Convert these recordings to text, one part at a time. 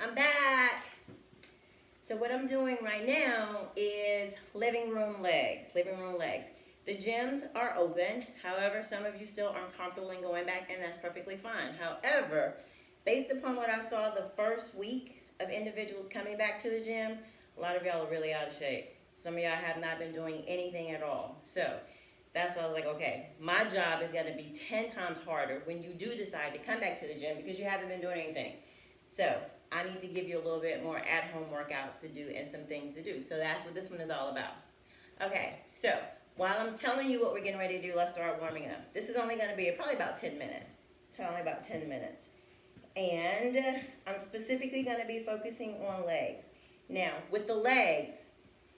I'm back. So what I'm doing right now is living room legs. The gyms are open. However, some of you still aren't comfortable in going back, and that's perfectly fine. However, based upon what I saw the first week of individuals coming back to the gym, a lot of y'all are really out of shape. Some of y'all have not been doing anything at all. So that's why I was like, okay, my job is going to be 10 times harder when you do decide to come back to the gym because you haven't been doing anything. So I need to give you a little bit more at-home workouts to do and some things to do. So that's what this one is all about. Okay, so while I'm telling you what we're getting ready to do, let's start warming up. This is only going to be probably about 10 minutes. So only about 10 minutes. And I'm specifically going to be focusing on legs. Now, with the legs,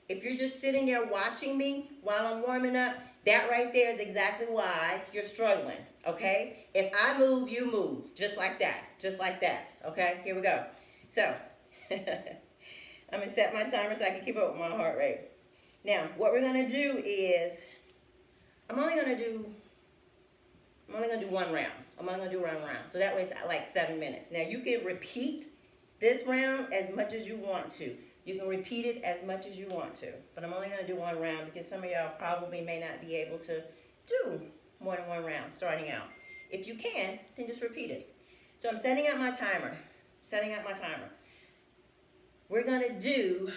if you're just sitting there watching me while I'm warming up, that right there is exactly why you're struggling, okay? If I move, you move, just like that, okay? Here we go. So, I'm going to set my timer so I can keep up with my heart rate. Now, what we're going to do is, I'm only going to do one round. I'm only going to do one round. So that way it's like 7 minutes. Now, you can repeat this round as much as you want to. You can repeat it as much as you want to. But I'm only going to do one round because some of y'all probably may not be able to do more than one round starting out. If you can, then just repeat it. So I'm setting up my timer. We're going to do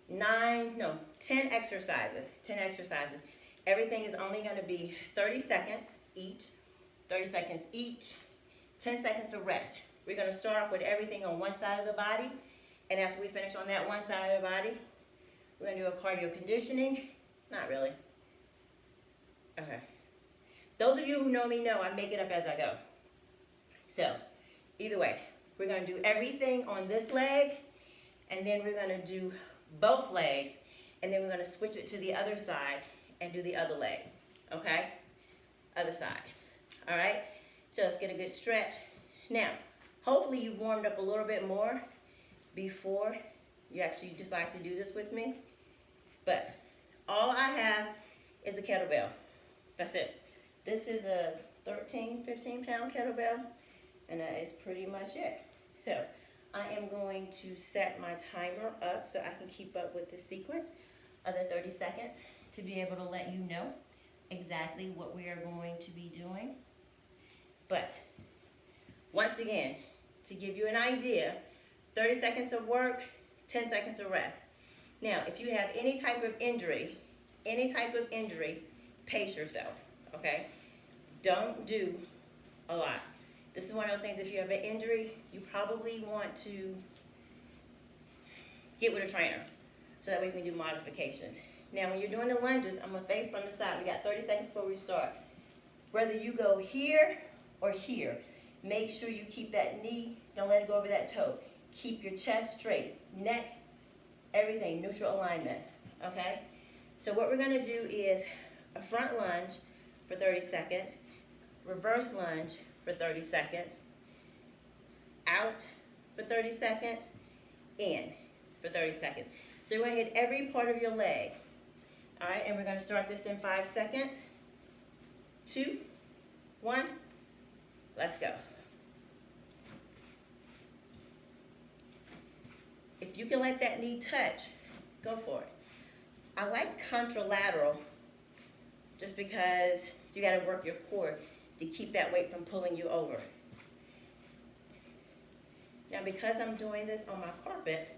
10 exercises. Everything is only going to be 30 seconds each. 10 seconds of rest. We're going to start off with everything on one side of the body. And after we finish on that one side of the body, we're going to do a cardio conditioning. Not really. Okay. Those of you who know me know I make it up as I go. So, either way, we're going to do everything on this leg, and then we're going to do both legs, and then we're going to switch it to the other side and do the other leg. Okay? Other side. All right? So let's get a good stretch. Now, hopefully you've warmed up a little bit more before you actually decide to do this with me. But all I have is a kettlebell. That's it. This is a 13, 15 pound kettlebell, and that is pretty much it. So I am going to set my timer up so I can keep up with the sequence of the 30 seconds to be able to let you know exactly what we are going to be doing. But once again, to give you an idea, 30 seconds of work, 10 seconds of rest. Now, if you have any type of injury, pace yourself, okay? Don't do a lot. This is one of those things, if you have an injury, you probably want to get with a trainer so that we can do modifications. Now, when you're doing the lunges, I'm going to face from the side. We got 30 seconds before we start. Whether you go here or here, make sure you keep that knee, don't let it go over that toe. Keep your chest straight, neck, everything, neutral alignment, okay? So what we're gonna do is a front lunge for 30 seconds, reverse lunge for 30 seconds, out for 30 seconds, in for 30 seconds. So you're gonna hit every part of your leg, all right? And we're gonna start this in 5 seconds. 2, 1, let's go. If you can let that knee touch, go for it. I like contralateral just because you got to work your core to keep that weight from pulling you over. Now, because I'm doing this on my carpet,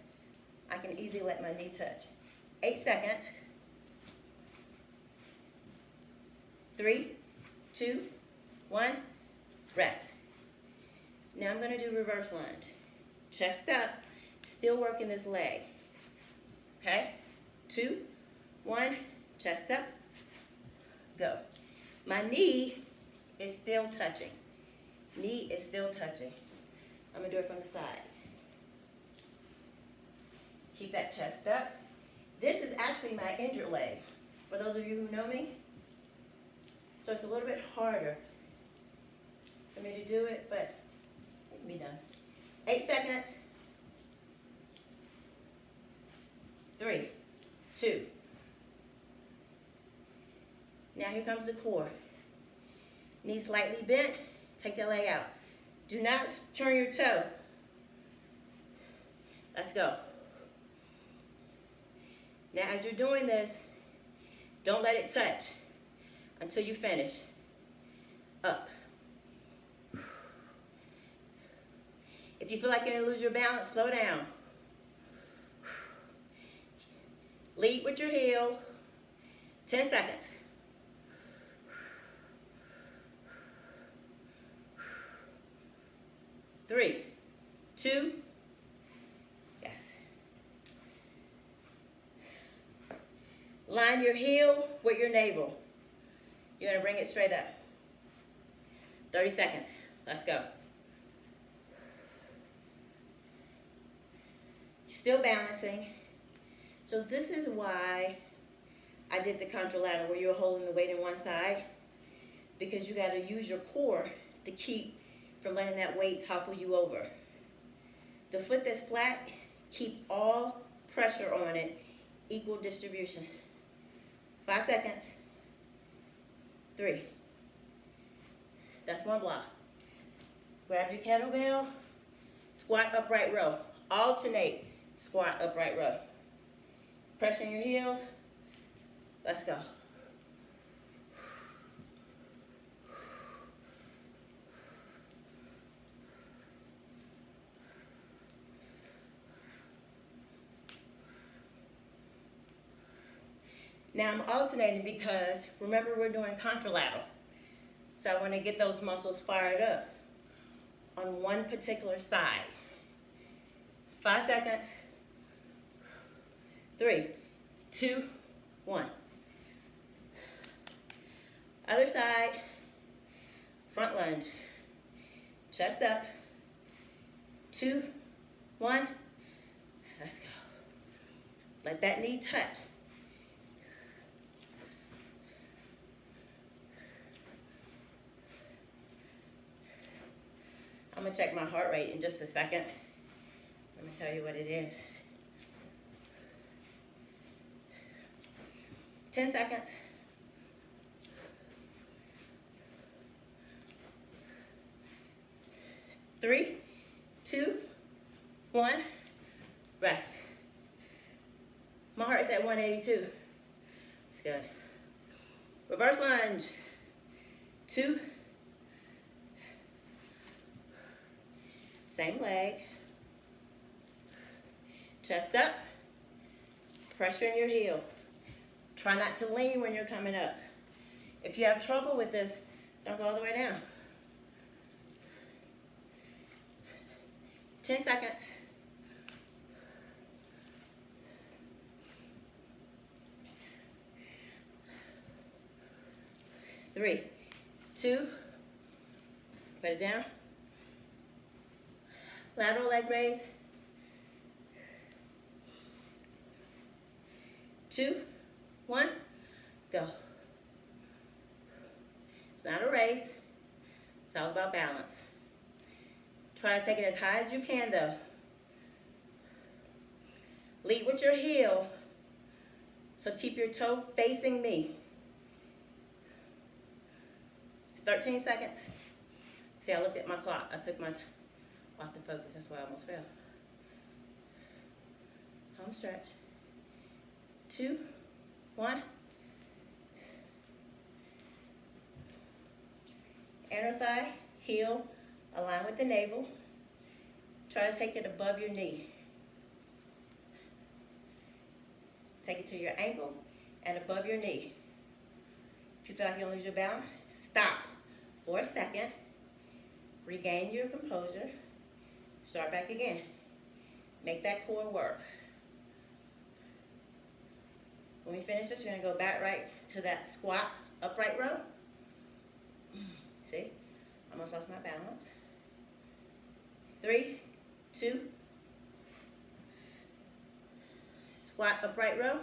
I can easily let my knee touch. 8 seconds. 3, 2, 1, rest. Now I'm going to do reverse lunge. Chest up. Still working this leg. Okay? 2, 1, chest up, go. My knee is still touching. I'm gonna do it from the side. Keep that chest up. This is actually my injured leg, for those of you who know me. So it's a little bit harder for me to do it, but it can be done. 8 seconds. 3, 2. Now here comes the core. Knee slightly bent, take that leg out. Do not turn your toe. Let's go. Now as you're doing this, don't let it touch until you finish. Up. If you feel like you're going to lose your balance, slow down. Lead with your heel. 10 seconds. Three, two, yes. Line your heel with your navel. You're going to bring it straight up. 30 seconds. Let's go. Still balancing. So this is why I did the contralateral where you're holding the weight in one side, because you got to use your core to keep from letting that weight topple you over. The foot that's flat, keep all pressure on it, equal distribution. 5 seconds. 3. That's one block. Grab your kettlebell, squat upright row. Alternate squat upright row. Press in your heels. Let's go. Now I'm alternating because remember we're doing contralateral. So I want to get those muscles fired up on one particular side. 5 seconds. 3, 2, 1. Other side. Front lunge. Chest up. 2, 1. Let's go. Let that knee touch. I'm going to check my heart rate in just a second. Let me tell you what it is. 10 seconds. 3, 2, 1. Rest. My heart's at 182. It's good. Reverse lunge. 2. Same leg. Chest up. Pressure in your heel. Try not to lean when you're coming up. If you have trouble with this, don't go all the way down. 10 seconds. 3, 2, put it down. Lateral leg raise. 2, 1, go. It's not a race. It's all about balance. Try to take it as high as you can though. Lead with your heel. So keep your toe facing me. 13 seconds. See, I looked at my clock. I took my off the focus. That's why I almost fell. Home stretch. 2, 1. Inner thigh, heel, align with the navel. Try to take it above your knee. Take it to your ankle and above your knee. If you feel like you'll lose your balance, stop for a second. Regain your composure. Start back again. Make that core work. When we finish this, you're going to go back right to that squat upright row. See? Almost lost my balance. 3, 2. Squat upright row.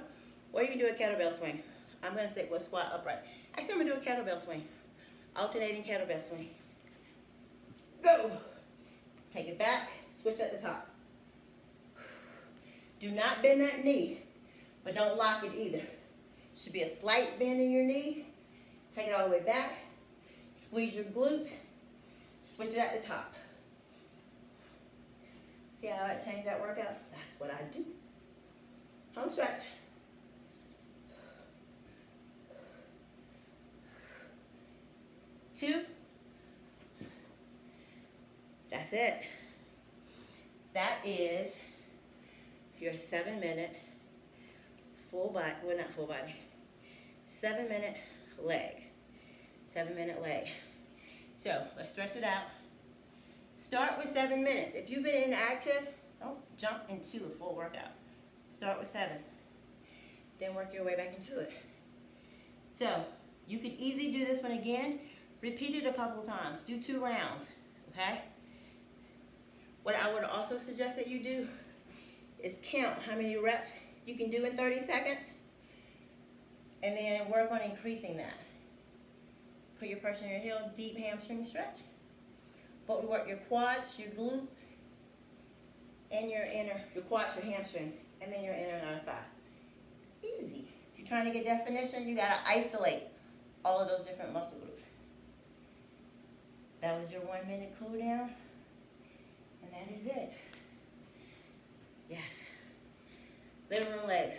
Or you can do a kettlebell swing. I'm going to stick with squat upright. Actually, I'm going to do a kettlebell swing. Alternating kettlebell swing. Go. Take it back. Switch at the top. Do not bend that knee, but don't lock it either. Should be a slight bend in your knee. Take it all the way back. Squeeze your glute. Switch it at the top. See how I changed that workout? That's what I do. Home stretch. 2. That's it. That is your 7-minute full body, well not full body, 7-minute leg. 7-minute leg. So let's stretch it out. Start with 7 minutes. If you've been inactive, don't jump into a full workout. Start with 7. Then work your way back into it. So you could easily do this one again. Repeat it a couple times. Do 2 rounds, okay? What I would also suggest that you do is count how many reps you can do in 30 seconds and then work on increasing that. Put your pressure on your heel, deep hamstring stretch. But we work your quads, your glutes, and your quads, your hamstrings, and then your inner and outer thigh. Easy. If you're trying to get definition, you gotta isolate all of those different muscle groups. That was your 1-minute cool down, and that is it. Yes. Living room legs.